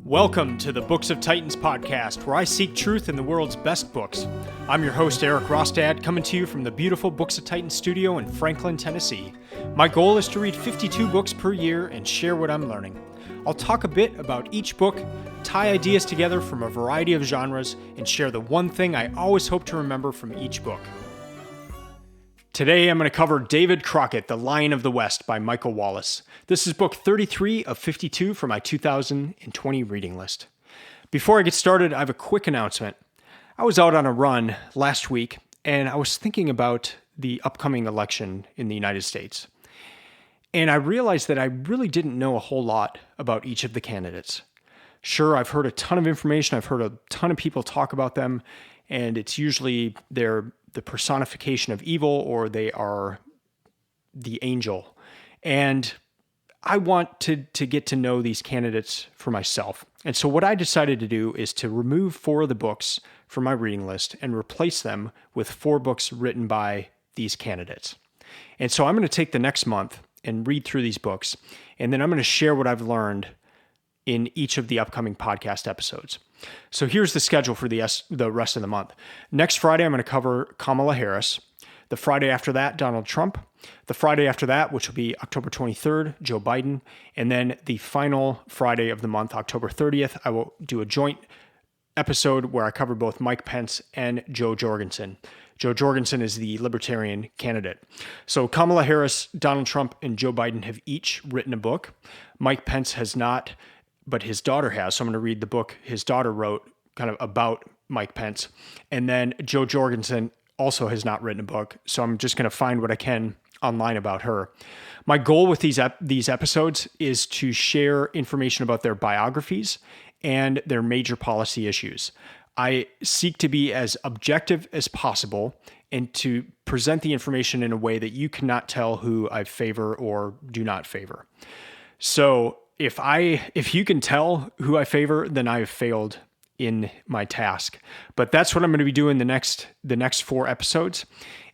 Welcome to the Books of Titans podcast, where I seek truth in the world's best books. I'm your host, Eric Rostad, coming to you from the beautiful Books of Titans studio in Franklin, Tennessee. My goal is to read 52 books per year and share what I'm learning. I'll talk a bit about each book, tie ideas together from a variety of genres, and share the one thing I always hope to remember from each book. Today I'm going to cover David Crockett, The Lion of the West by Michael Wallis. This is book 33 of 52 for my 2020 reading list. Before I get started, I have a quick announcement. I was out on a run last week, and I was thinking about the upcoming election in the United States. And I realized that I really didn't know a whole lot about each of the candidates. Sure, I've heard a ton of information, I've heard a ton of people talk about them, and it's usually they're the personification of evil or they are the angel. And I want to get to know these candidates for myself. And so what I decided to do is to remove 4 of the books from my reading list and replace them with 4 books written by these candidates. And so I'm going to take the next month and read through these books, and then I'm going to share what I've learned in each of the upcoming podcast episodes. So here's the schedule for the rest of the month. Next Friday, I'm going to cover Kamala Harris. The Friday after that, Donald Trump. The Friday after that, which will be October 23rd, Joe Biden. And then the final Friday of the month, October 30th, I will do a joint episode where I cover both Mike Pence and Joe Jorgensen. Joe Jorgensen is the Libertarian candidate. So Kamala Harris, Donald Trump, and Joe Biden have each written a book. Mike Pence has not, but his daughter has. So I'm going to read the book his daughter wrote kind of about Mike Pence. And then Joe Jorgensen also has not written a book. So I'm just going to find what I can online about her. My goal with these episodes is to share information about their biographies and their major policy issues. I seek to be as objective as possible and to present the information in a way that you cannot tell who I favor or do not favor. So if you can tell who I favor, then I have failed in my task. But that's what I'm going to be doing the next 4 episodes.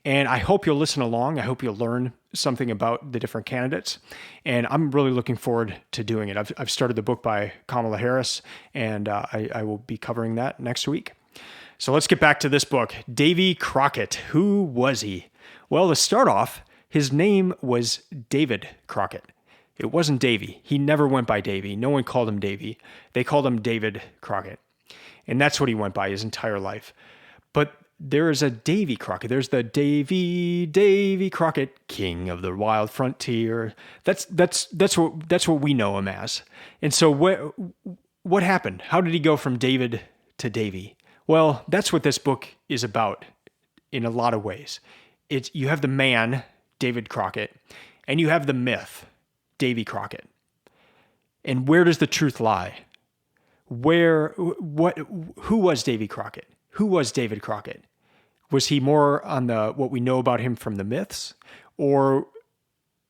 And I hope you'll listen along. I hope you'll learn something about the different candidates. And I'm really looking forward to doing it. I've started the book by Kamala Harris, and I will be covering that next week. So let's get back to this book. Davy Crockett. Who was he? Well, to start off, his name was David Crockett. It wasn't Davy. He never went by Davy. No one called him Davy. They called him David Crockett. And that's what he went by his entire life. But there is a Davy Crockett. There's the Davy Crockett, king of the wild frontier. That's what we know him as. And so what happened? How did he go from David to Davy? Well, that's what this book is about in a lot of ways. You have the man, David Crockett, and you have the myth, Davy Crockett. And where does the truth lie? Who was Davy Crockett? Who was David Crockett? Was he more on what we know about him from the myths, or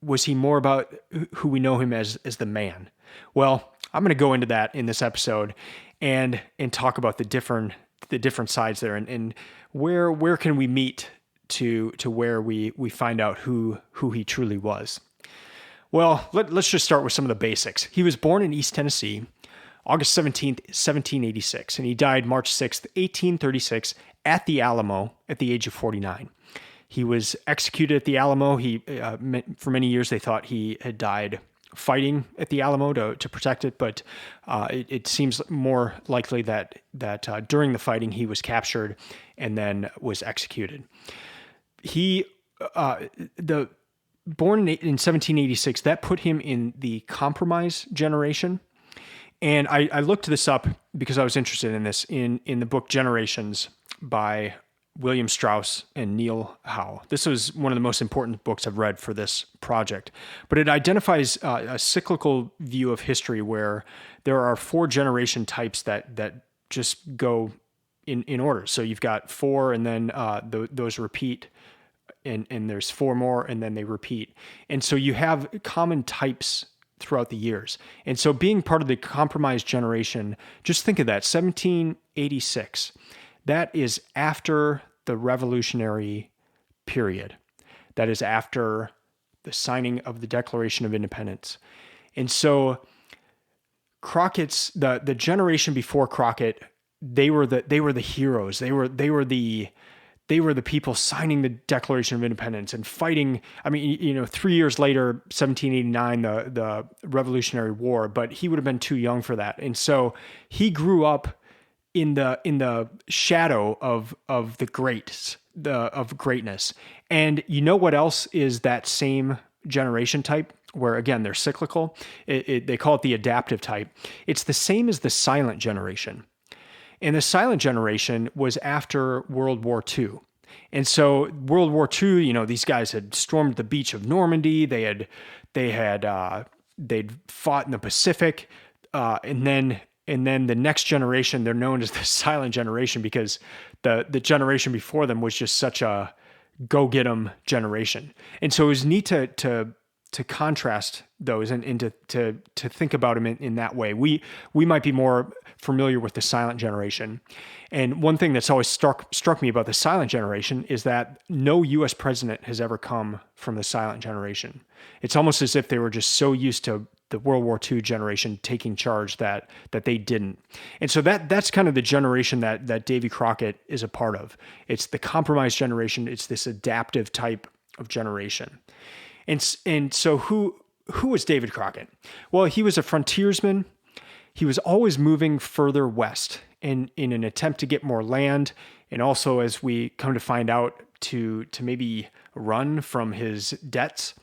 was he more about who we know him as the man? Well, I'm going to go into that in this episode and talk about the different sides there and where can we meet to where we find out who he truly was. Well, let's just start with some of the basics. He was born in East Tennessee, August 17th, 1786, and he died March 6th, 1836, at the Alamo at the age of 49. He was executed at the Alamo. For many years, they thought he had died fighting at the Alamo to protect it, but it seems more likely that during the fighting, he was captured and then was executed. Born in 1786, that put him in the compromise generation. And I looked this up because I was interested in this in the book Generations by William Strauss and Neil Howe. This was one of the most important books I've read for this project. But it identifies a cyclical view of history where there are 4 generation types that just go in order. So you've got 4 and then those repeat. And there's 4 more, and then they repeat. And so you have common types throughout the years. And so being part of the compromise generation, just think of that, 1786. That is after the Revolutionary period. That is after the signing of the Declaration of Independence. And so the generation before Crockett, they were the heroes. They were the people signing the Declaration of Independence and fighting. I mean, 3 years later, 1789, the Revolutionary War, but he would have been too young for that. And so he grew up in the shadow of the greats, of greatness. And you know what else is that same generation type, where again, they're cyclical? They call it the adaptive type. It's the same as the silent generation. And the silent generation was after World War II. And so World War II, these guys had stormed the beach of Normandy. They'd fought in the Pacific. And then the next generation, they're known as the silent generation because the generation before them was just such a go get 'em generation. And so it was neat to contrast those and to think about them in that way. We might be more familiar with the silent generation. And one thing that's always struck me about the silent generation is that no U.S. president has ever come from the silent generation. It's almost as if they were just so used to the World War II generation taking charge that they didn't. And so that's kind of the generation that Davy Crockett is a part of. It's the compromised generation. It's this adaptive type of generation. And so who was David Crockett? Well, he was a frontiersman. He was always moving further west in an attempt to get more land, and also, as we come to find out, to maybe run from his debts.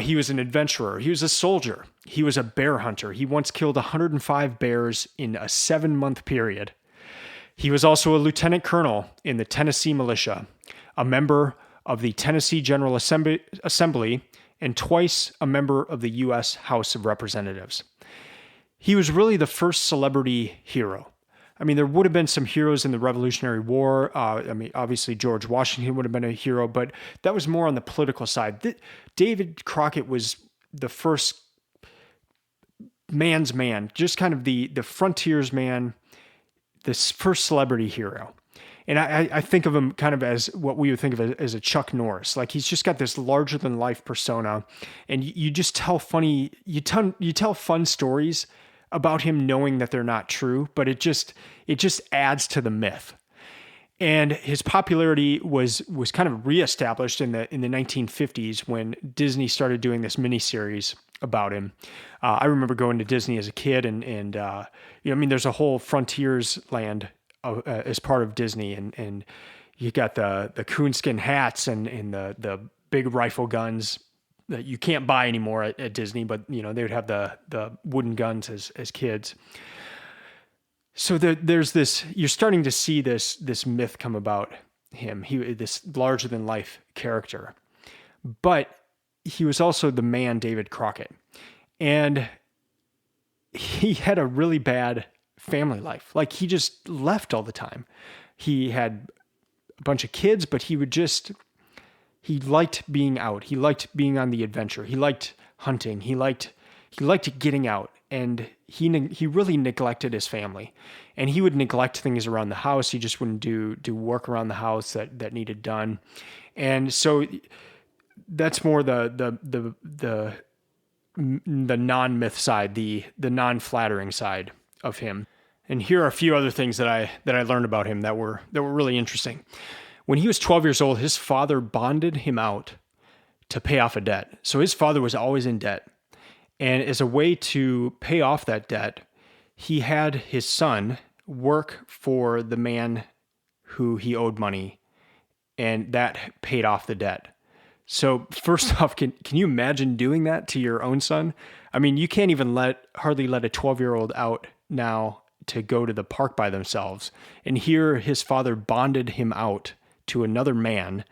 He was an adventurer. He was a soldier. He was a bear hunter. He once killed 105 bears in a 7-month period. He was also a lieutenant colonel in the Tennessee militia, a member of the Tennessee General Assembly, and twice a member of the U.S. House of Representatives. He was really the first celebrity hero. I mean, there would have been some heroes in the Revolutionary War. Obviously George Washington would have been a hero, but that was more on the political side. David Crockett was the first man's man, just kind of the frontiersman, this first celebrity hero. And I think of him kind of as what we would think of as a Chuck Norris. Like, he's just got this larger than life persona, and you just tell fun stories about him knowing that they're not true, but it just adds to the myth. And his popularity was kind of reestablished in the 1950s when Disney started doing this miniseries about him. I remember going to Disney as a kid, and there's a whole frontiers land as part of Disney, and you got the coonskin hats and the big rifle guns that you can't buy anymore at Disney, but they would have the wooden guns as kids. So there's this, you're starting to see this myth come about him. This larger than life character, but he was also the man, David Crockett, and he had a really bad family life. Like, he just left all the time. He had a bunch of kids, but he liked being out. He liked being on the adventure. He liked hunting. He liked getting out, and he really neglected his family. And he would neglect things around the house. He just wouldn't do work around the house that needed done. And so that's more the non-myth side, the non-flattering side of him. And here are a few other things that I learned about him that were really interesting. When he was 12 years old, his father bonded him out to pay off a debt. So his father was always in debt. And as a way to pay off that debt, he had his son work for the man who he owed money, and that paid off the debt. So first off, can you imagine doing that to your own son? I mean, you can't even hardly let a 12-year-old out now to go to the park by themselves. And here his father bonded him out to another man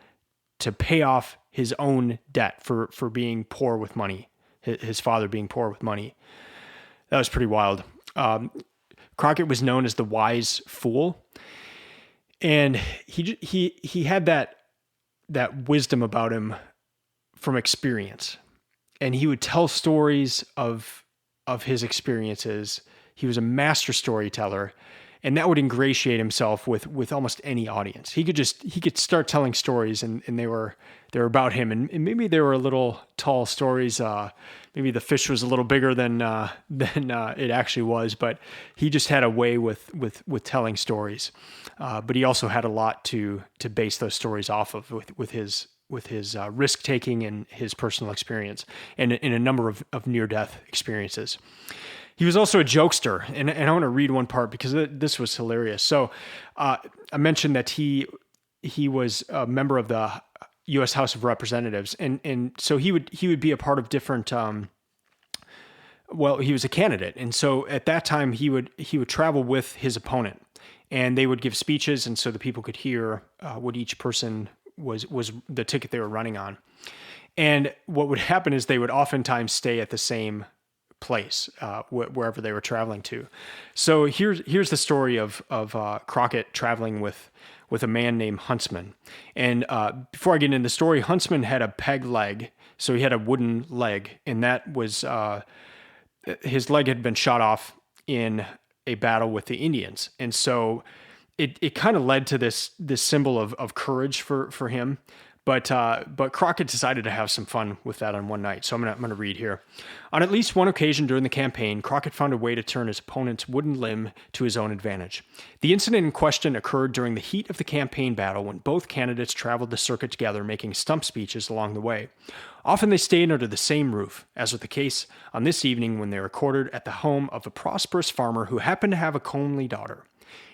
to pay off his own debt for being poor with money, his father being poor with money. That was pretty wild. Crockett was known as the wise fool, and he had that wisdom about him from experience, and he would tell stories of his experiences. He was a master storyteller, And that would ingratiate himself with almost any audience. He could start telling stories, and they were about him, and maybe they were a little tall stories. Maybe the fish was a little bigger than it actually was, but he just had a way with telling stories. But he also had a lot to base those stories off of with his risk taking and his personal experience, and in a number of near death experiences. He was also a jokester, and I want to read one part because this was hilarious. So I mentioned that he was a member of the U.S. House of Representatives, and so he would be a part of different. Well, he was a candidate, and so at that time he would travel with his opponent, and they would give speeches, and so the people could hear what each person was the ticket they were running on. And what would happen is they would oftentimes stay at the same place, wherever they were traveling to. So here's the story of Crockett traveling with a man named Huntsman. And before I get into the story, Huntsman had a peg leg, so he had a wooden leg, and that was his leg had been shot off in a battle with the Indians, and so it kind of led to this symbol of courage for him. But Crockett decided to have some fun with that on one night. So I'm gonna read here. On at least one occasion during the campaign, Crockett found a way to turn his opponent's wooden limb to his own advantage. The incident in question occurred during the heat of the campaign battle when both candidates traveled the circuit together, making stump speeches along the way. Often they stayed under the same roof, as was the case on this evening when they were quartered at the home of a prosperous farmer who happened to have a comely daughter.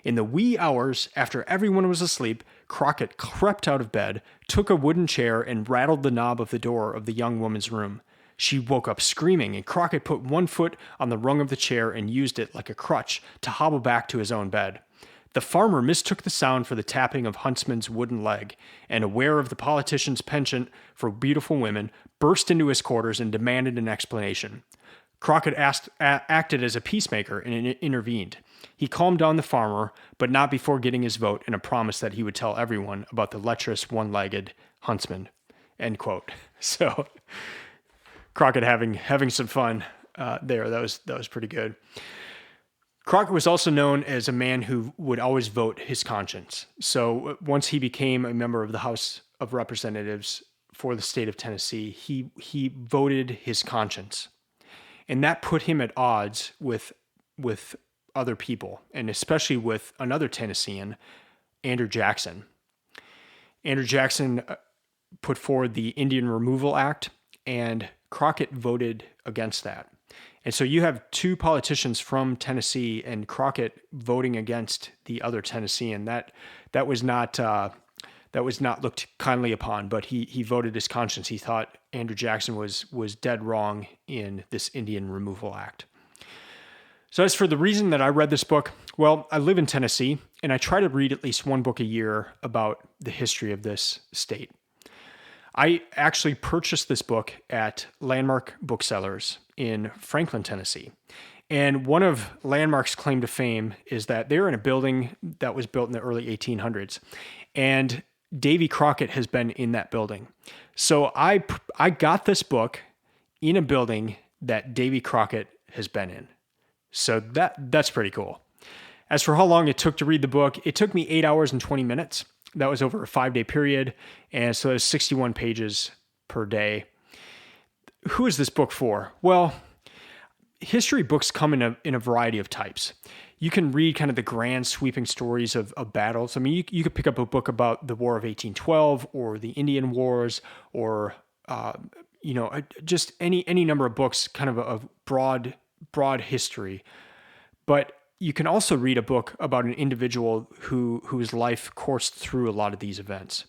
In the wee hours after everyone was asleep, Crockett crept out of bed, took a wooden chair, and rattled the knob of the door of the young woman's room. She woke up screaming, and Crockett put one foot on the rung of the chair and used it like a crutch to hobble back to his own bed. The farmer mistook the sound for the tapping of Huntsman's wooden leg, and aware of the politician's penchant for beautiful women, burst into his quarters and demanded an explanation. Crockett acted as a peacemaker and intervened. He calmed down the farmer, but not before getting his vote and a promise that he would tell everyone about the lecherous one-legged Huntsman. End quote. So Crockett having some fun there. That was pretty good. Crockett was also known as a man who would always vote his conscience. So once he became a member of the House of Representatives for the state of Tennessee, he voted his conscience. And that put him at odds with other people, and especially with another Tennessean, Andrew Jackson. Andrew Jackson put forward the Indian Removal Act, and Crockett voted against that. And so you have two politicians from Tennessee and Crockett voting against the other Tennessean. That was not looked kindly upon, but he voted his conscience. He thought Andrew Jackson was dead wrong in this Indian Removal Act. So as for the reason that I read this book, well, I live in Tennessee, and I try to read at least one book a year about the history of this state. I actually purchased this book at Landmark Booksellers in Franklin, Tennessee. And one of Landmark's claim to fame is that they're in a building that was built in the early 1800s. And David Crockett has been in that building. So I got this book in a building that David Crockett has been in. So that's pretty cool. As for how long it took to read the book, it took me 8 hours and 20 minutes. That was over a 5-day period. And so there's 61 pages per day. Who is this book for? Well, history books come in a variety of types. You can read kind of the grand sweeping stories of battles. I mean, you could pick up a book about the War of 1812 or the Indian Wars or, just any number of books, kind of a broad history. But you can also read a book about an individual whose life coursed through a lot of these events.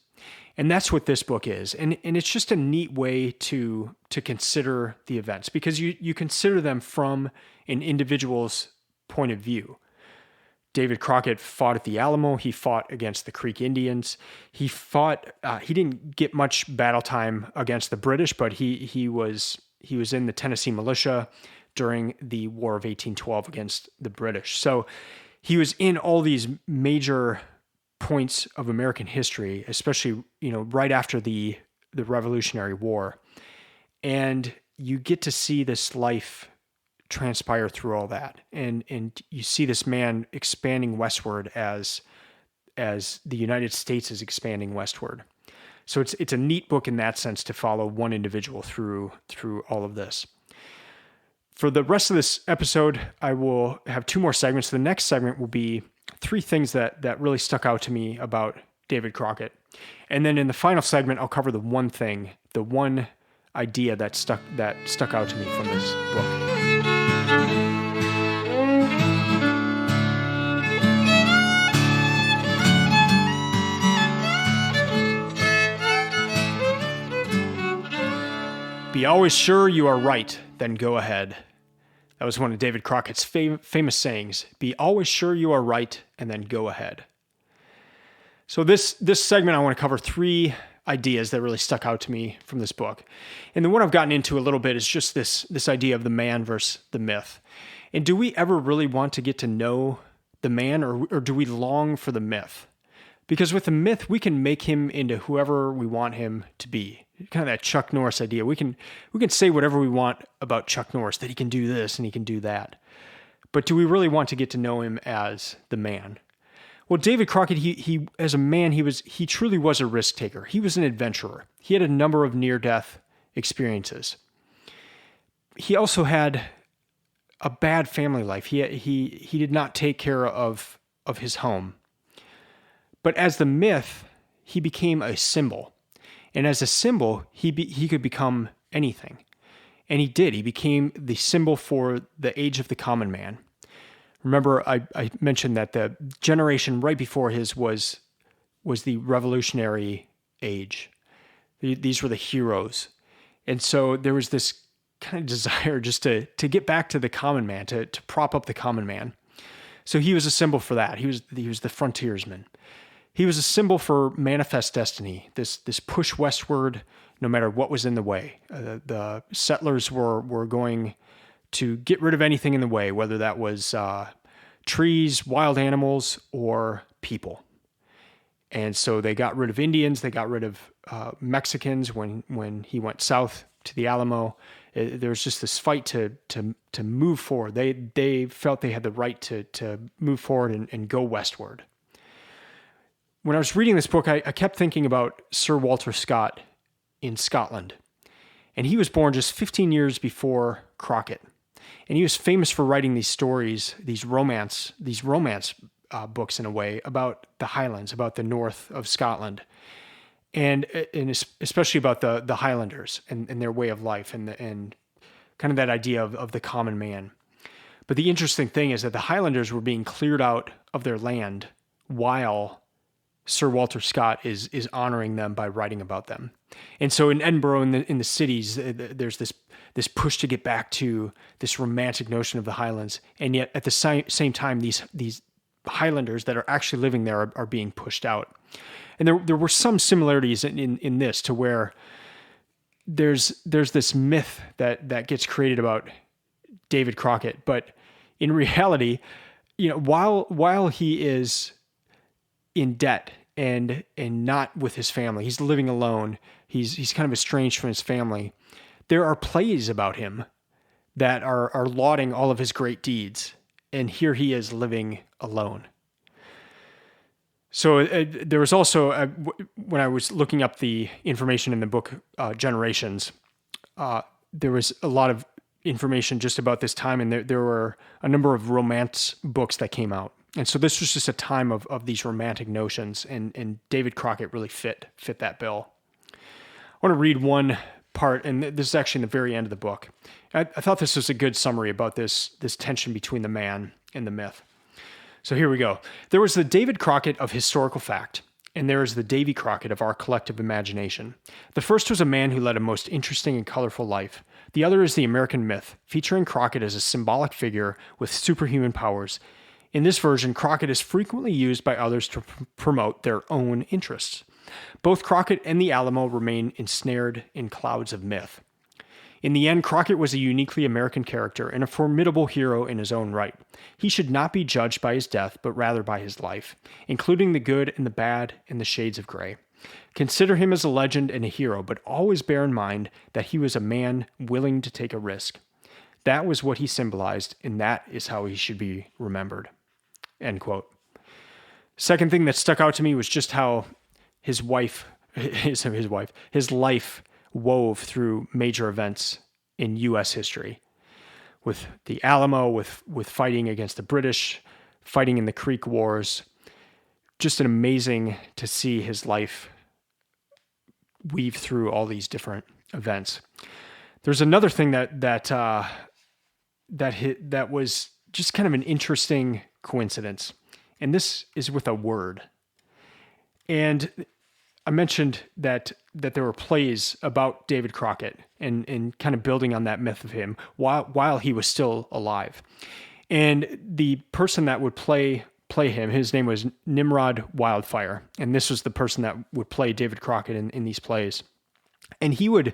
And that's what this book is. And it's just a neat way to consider the events because you consider them from an individual's point of view. David Crockett fought at the Alamo. He fought against the Creek Indians. He didn't get much battle time against the British, but he was in the Tennessee militia during the War of 1812 against the British. So he was in all these major points of American history, especially, right after the Revolutionary War. And you get to see this life transpire through all that. And you see this man expanding westward as the United States is expanding westward. So it's a neat book in that sense to follow one individual through all of this. For the rest of this episode, I will have 2 more segments. The next segment will be 3 things that really stuck out to me about David Crockett. And then in the final segment, I'll cover the one thing, the one idea that stuck out to me from this book. Be always sure you are right, then go ahead. That was one of David Crockett's famous sayings. Be always sure you are right, and then go ahead. So this segment, I want to cover 3 ideas that really stuck out to me from this book. And the one I've gotten into a little bit is just this idea of the man versus the myth. And do we ever really want to get to know the man, or do we long for the myth? Because with the myth, we can make him into whoever we want him to be. Kind of that Chuck Norris idea. We can say whatever we want about Chuck Norris, that he can do this and he can do that. But do we really want to get to know him as the man? Well, David Crockett, he as a man, he truly was a risk taker. He was an adventurer. He had a number of near-death experiences. He also had a bad family life. He did not take care of his home. But as the myth, he became a symbol. And as a symbol, he could become anything. And he did. He became the symbol for the age of the common man. Remember, I mentioned that the generation right before his was the revolutionary age. These were the heroes. And so there was this kind of desire just to get back to the common man, to prop up the common man. So he was a symbol for that. He was the frontiersman. He was a symbol for manifest destiny, this push westward no matter what was in the way. The settlers were going to get rid of anything in the way, whether that was trees, wild animals, or people. And so they got rid of Indians, they got rid of Mexicans when he went south to the Alamo. There was just this fight to move forward. They felt they had the right to move forward and go westward. When I was reading this book, I kept thinking about Sir Walter Scott in Scotland. And he was born just 15 years before Crockett. And he was famous for writing these stories, these romance books in a way, about the Highlands, about the north of Scotland. And especially about the Highlanders and their way of life and kind of that idea of the common man. But the interesting thing is that the Highlanders were being cleared out of their land while Sir Walter Scott is honoring them by writing about them. And so in Edinburgh, in the cities, there's this push to get back to this romantic notion of the Highlands. And yet at the same time, these Highlanders that are actually living there are being pushed out. And there were some similarities in this, to where there's this myth that gets created about David Crockett. But in reality, while he is in debt and not with his family, he's living alone, he's kind of estranged from his family, there are plays about him that are lauding all of his great deeds, and here he is living alone. So there was also, when I was looking up the information in the book Generations, there was a lot of information just about this time, and there were a number of romance books that came out. And so this was just a time of these romantic notions, and David Crockett really fit that bill. I want to read one part, and this is actually in the very end of the book. I thought this was a good summary about this tension between the man and the myth. So here we go. There was the David Crockett of historical fact, and there is the Davy Crockett of our collective imagination. The first was a man who led a most interesting and colorful life. The other is the American myth, featuring Crockett as a symbolic figure with superhuman powers. In this version, Crockett is frequently used by others to promote their own interests. Both Crockett and the Alamo remain ensnared in clouds of myth. In the end, Crockett was a uniquely American character and a formidable hero in his own right. He should not be judged by his death, but rather by his life, including the good and the bad and the shades of gray. Consider him as a legend and a hero, but always bear in mind that he was a man willing to take a risk. That was what he symbolized, and that is how he should be remembered." End quote. Second thing that stuck out to me was just how his life wove through major events in U.S. history, with the Alamo, with fighting against the British, fighting in the Creek Wars. Just an amazing to see his life weave through all these different events. There's another thing that was just kind of an interesting coincidence, and this is with a word. And I mentioned that there were plays about David Crockett and kind of building on that myth of him while he was still alive. And the person that would play him, his name was Nimrod Wildfire, and this was the person that would play David Crockett in these plays. And he would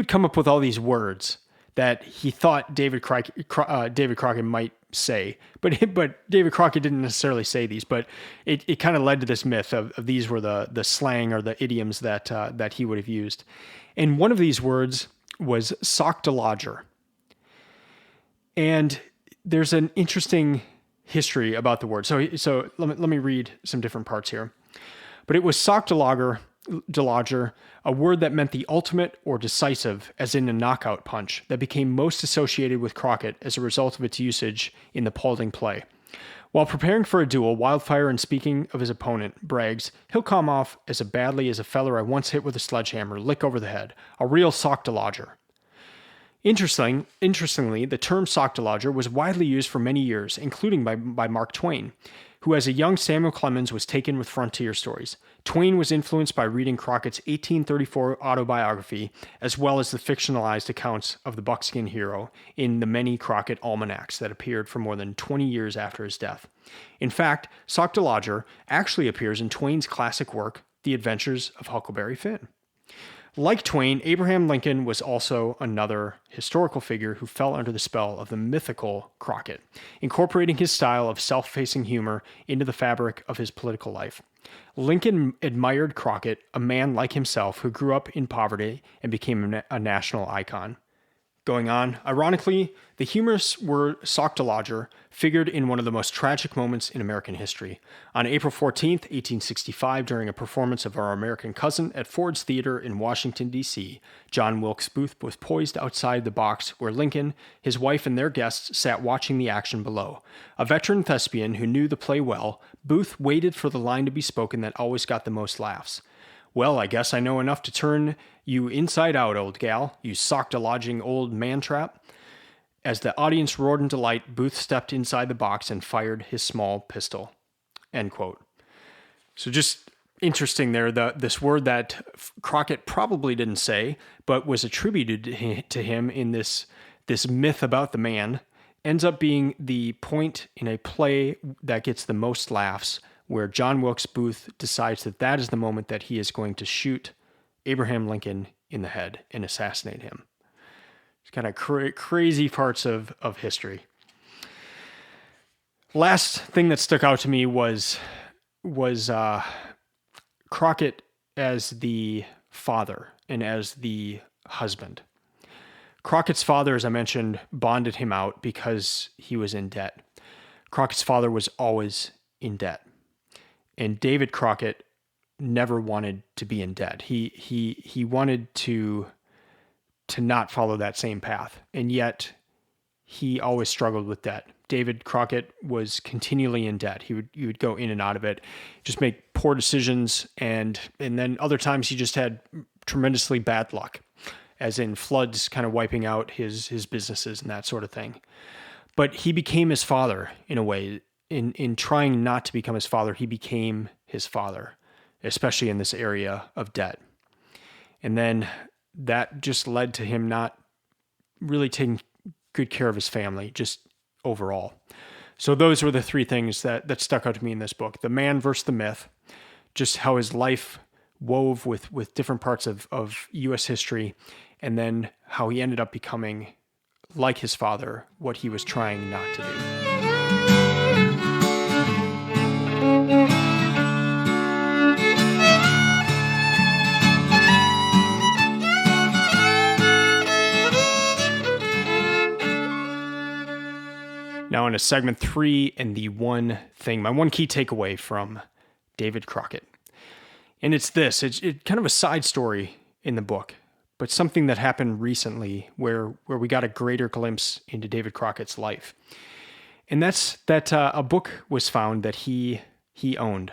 come up with all these words that he thought David Crockett might say, but David Crockett didn't necessarily say these, but it kind of led to this myth of these were the slang or the idioms that he would have used. And one of these words was sock to lodger. And there's an interesting history about the word. So let me read some different parts here. But it was sock to lodger, a word that meant the ultimate or decisive, as in a knockout punch, that became most associated with Crockett as a result of its usage in the Paulding play. While preparing for a duel, Wildfire, in speaking of his opponent, brags, "He'll come off as badly as a feller I once hit with a sledgehammer, lick over the head. A real sock to lodger." Interestingly, the term sock to lodger was widely used for many years, including by Mark Twain, who as a young Samuel Clemens was taken with frontier stories. Twain was influenced by reading Crockett's 1834 autobiography, as well as the fictionalized accounts of the buckskin hero in the many Crockett almanacs that appeared for more than 20 years after his death. In fact, sock to lodger actually appears in Twain's classic work, The Adventures of Huckleberry Finn. Like Twain, Abraham Lincoln was also another historical figure who fell under the spell of the mythical Crockett, incorporating his style of self-facing humor into the fabric of his political life. Lincoln admired Crockett, a man like himself who grew up in poverty and became a national icon. Going on, ironically, the humorous word sock to lodger figured in one of the most tragic moments in American history. On April 14th, 1865, during a performance of Our American Cousin at Ford's Theater in Washington, D.C., John Wilkes Booth was poised outside the box where Lincoln, his wife, and their guests sat watching the action below. A veteran thespian who knew the play well, Booth waited for the line to be spoken that always got the most laughs. "Well, I guess I know enough to turn you inside out, old gal, you sock-to-lodging old man-trap." As the audience roared in delight, Booth stepped inside the box and fired his small pistol. End quote. So just interesting there, this word that Crockett probably didn't say, but was attributed to him in this myth about the man, ends up being the point in a play that gets the most laughs, where John Wilkes Booth decides that is the moment that he is going to shoot Abraham Lincoln in the head and assassinate him. It's kind of crazy parts of history. Last thing that stuck out to me was Crockett as the father and as the husband. Crockett's father, as I mentioned, bonded him out because he was in debt. Crockett's father was always in debt. And David Crockett never wanted to be in debt. He wanted to not follow that same path, and yet he always struggled with debt. David Crockett was continually in debt. He would go in and out of it, just make poor decisions, and then other times he just had tremendously bad luck, as in floods kind of wiping out his businesses and that sort of thing. But he became his father in a way. In trying not to become his father, he became his father, especially in this area of debt. And then that just led to him not really taking good care of his family, just overall. So those were the three things that stuck out to me in this book: the man versus the myth, just how his life wove with different parts of U.S. history, and then how he ended up becoming, like his father, what he was trying not to do. into segment 3 and my one key takeaway from David Crockett. And it's this, it's kind of a side story in the book, but something that happened recently where we got a greater glimpse into David Crockett's life. And that's that a book was found that he owned.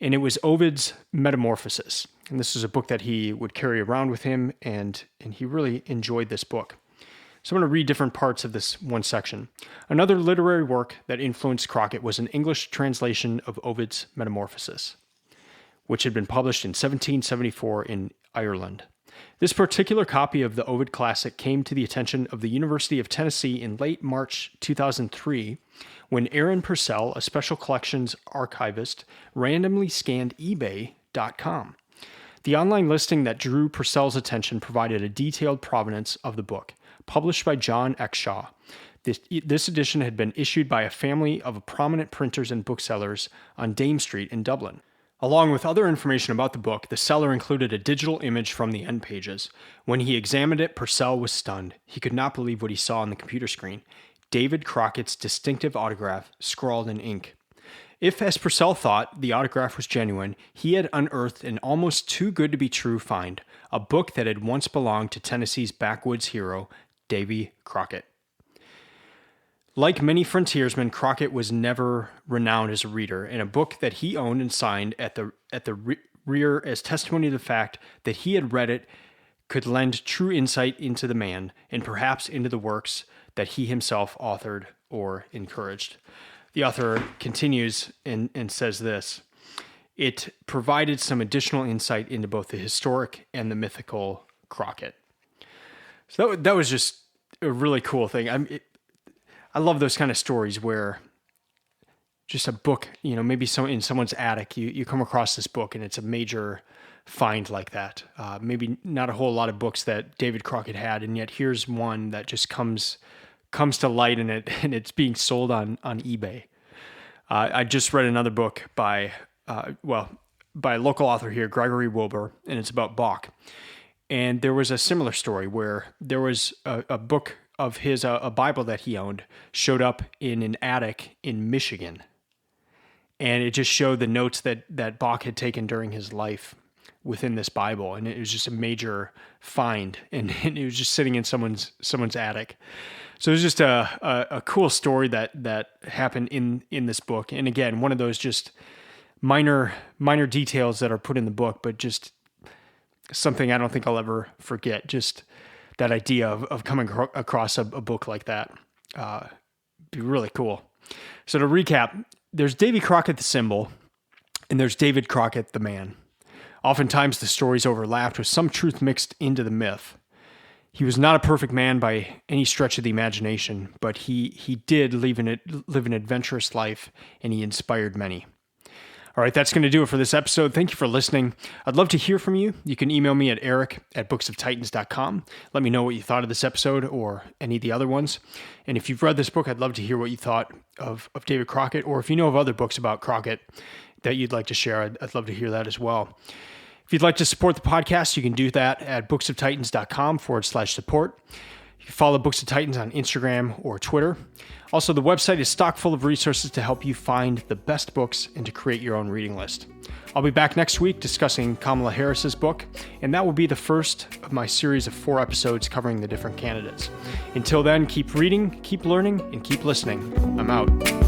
And it was Ovid's Metamorphoses. And this is a book that he would carry around with him, and he really enjoyed this book. So I'm going to read different parts of this one section. Another literary work that influenced Crockett was an English translation of Ovid's Metamorphoses, which had been published in 1774 in Ireland. This particular copy of the Ovid classic came to the attention of the University of Tennessee in late March 2003 when Aaron Purcell, a special collections archivist, randomly scanned eBay.com. The online listing that drew Purcell's attention provided a detailed provenance of the book, published by John Exshaw. This edition had been issued by a family of prominent printers and booksellers on Dame Street in Dublin. Along with other information about the book, the seller included a digital image from the end pages. When he examined it, Purcell was stunned. He could not believe what he saw on the computer screen. David Crockett's distinctive autograph, scrawled in ink. If, as Purcell thought, the autograph was genuine, he had unearthed an almost too good to be true find, a book that had once belonged to Tennessee's backwoods hero, Davy Crockett. Like many frontiersmen, Crockett was never renowned as a reader, and a book that he owned and signed at the rear as testimony to the fact that he had read it could lend true insight into the man and perhaps into the works that he himself authored or encouraged. The author continues and says this: it provided some additional insight into both the historic and the mythical Crockett. So that was just a really cool thing. I love those kind of stories where just a book, maybe in someone's attic, you come across this book and it's a major find like that. Maybe not a whole lot of books that David Crockett had, and yet here's one that just comes to light and it's being sold on eBay. I just read another book by a local author here, Gregory Wilbur, and it's about Bach. And there was a similar story where there was a book of his, a Bible that he owned, showed up in an attic in Michigan. And it just showed the notes that Bach had taken during his life within this Bible. And it was just a major find. And it was just sitting in someone's attic. So it was just a cool story that happened in this book. And again, one of those just minor details that are put in the book, but just something I don't think I'll ever forget. Just that idea of coming across a book like that. Be really cool. So to recap, there's Davy Crockett, the symbol, and there's David Crockett, the man. Oftentimes the stories overlapped with some truth mixed into the myth. He was not a perfect man by any stretch of the imagination, but he did live an adventurous life, and he inspired many. All right, that's going to do it for this episode. Thank you for listening. I'd love to hear from you. You can email me at eric@booksoftitans.com. Let me know what you thought of this episode or any of the other ones. And if you've read this book, I'd love to hear what you thought of David Crockett, or if you know of other books about Crockett that you'd like to share, I'd love to hear that as well. If you'd like to support the podcast, you can do that at booksoftitans.com/support. You can follow Books of Titans on Instagram or Twitter. Also, the website is stocked full of resources to help you find the best books and to create your own reading list. I'll be back next week discussing Kamala Harris's book, and that will be the first of my series of 4 episodes covering the different candidates. Until then, keep reading, keep learning, and keep listening. I'm out.